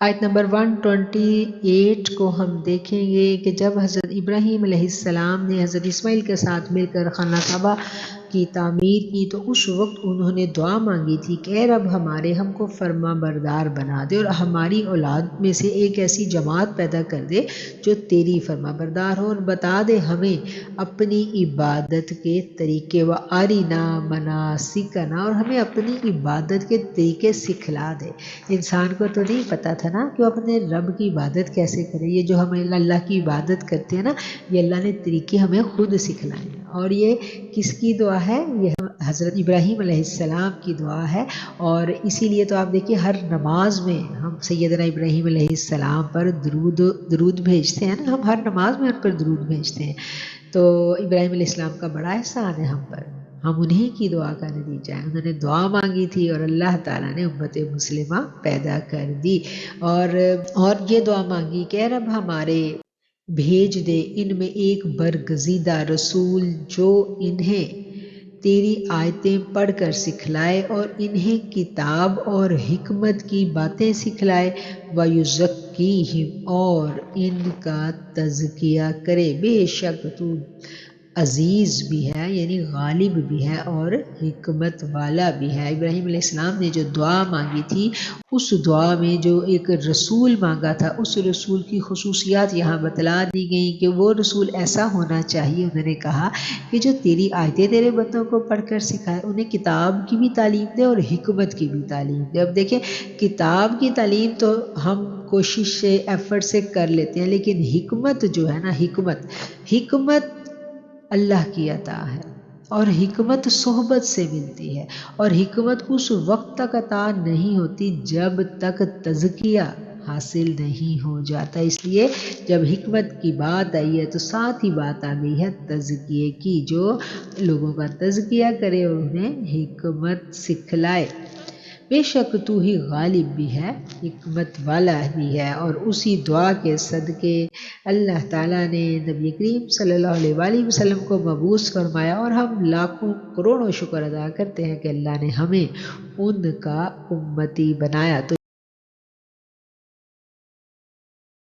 آیت نمبر 128 کو ہم دیکھیں گے کہ جب حضرت ابراہیم علیہ السلام نے حضرت اسماعیل کے ساتھ مل کر خانہ کعبہ کی تعمیر کی تو اس وقت انہوں نے دعا مانگی تھی کہ اے رب ہمارے ہم کو فرما بردار بنا دے اور ہماری اولاد میں سے ایک ایسی جماعت پیدا کر دے جو تیری فرما بردار ہو، اور بتا دے ہمیں اپنی عبادت کے طریقے و آرینا مناسکنا، اور ہمیں اپنی عبادت کے طریقے سکھلا دے۔ انسان کو تو نہیں پتا تھا نا کہ وہ اپنے رب کی عبادت کیسے کرے۔ یہ جو ہم اللہ کی عبادت کرتے ہیں نا، یہ اللہ نے طریقے ہمیں خود سکھلائے ہیں۔ اور یہ کس کی دعا ہے؟ یہ حضرت ابراہیم علیہ السلام کی دعا ہے، اور اسی لیے تو آپ دیکھیے ہر نماز میں ہم سیدنا ابراہیم علیہ السلام پر درود بھیجتے ہیں نا، ہم ہر نماز میں ان پر درود بھیجتے ہیں۔ تو ابراہیم علیہ السلام کا بڑا احسان ہے ہم پر، ہم انہی کی دعا کا نتیجہ ہے۔ انہوں نے دعا مانگی تھی اور اللہ تعالیٰ نے امت مسلمہ پیدا کر دی، اور یہ دعا مانگی کہ اے رب ہمارے بھیج دے ان میں ایک برگزیدہ رسول جو انہیں تیری آیتیں پڑھ کر سکھلائے اور انہیں کتاب اور حکمت کی باتیں سکھلائے، وَيُزَكِّيهِمْ، اور ان کا تزکیہ کرے۔ بے شک تو عزیز بھی ہے، یعنی غالب بھی ہے، اور حکمت والا بھی ہے۔ ابراہیم علیہ السلام نے جو دعا مانگی تھی، اس دعا میں جو ایک رسول مانگا تھا، اس رسول کی خصوصیات یہاں بتلا دی گئیں کہ وہ رسول ایسا ہونا چاہیے، انہوں نے کہا کہ جو تیری آیتیں تیرے بندوں کو پڑھ کر سکھائے، انہیں کتاب کی بھی تعلیم دے اور حکمت کی بھی تعلیم دے۔ اب دیکھیں کتاب کی تعلیم تو ہم کوشش سے ایفرٹ سے کر لیتے ہیں، لیکن حکمت جو ہے نا، حکمت اللہ کی عطا ہے، اور حکمت صحبت سے ملتی ہے، اور حکمت اس وقت تک عطا نہیں ہوتی جب تک تزکیہ حاصل نہیں ہو جاتا۔ اس لیے جب حکمت کی بات آئی ہے تو ساتھ ہی بات آ گئی ہے تزکیے کی، جو لوگوں کا تزکیہ کرے اور انہیں حکمت سکھلائے۔ بے شک تو ہی غالب بھی ہے، حکمت والا بھی ہے۔ اور اسی دعا کے صدقے اللہ تعالیٰ نے نبی کریم صلی اللہ علیہ وآلہ وسلم کو مبعوث فرمایا، اور ہم لاکھوں کروڑوں شکر ادا کرتے ہیں کہ اللہ نے ہمیں ان کا امتی بنایا۔ تو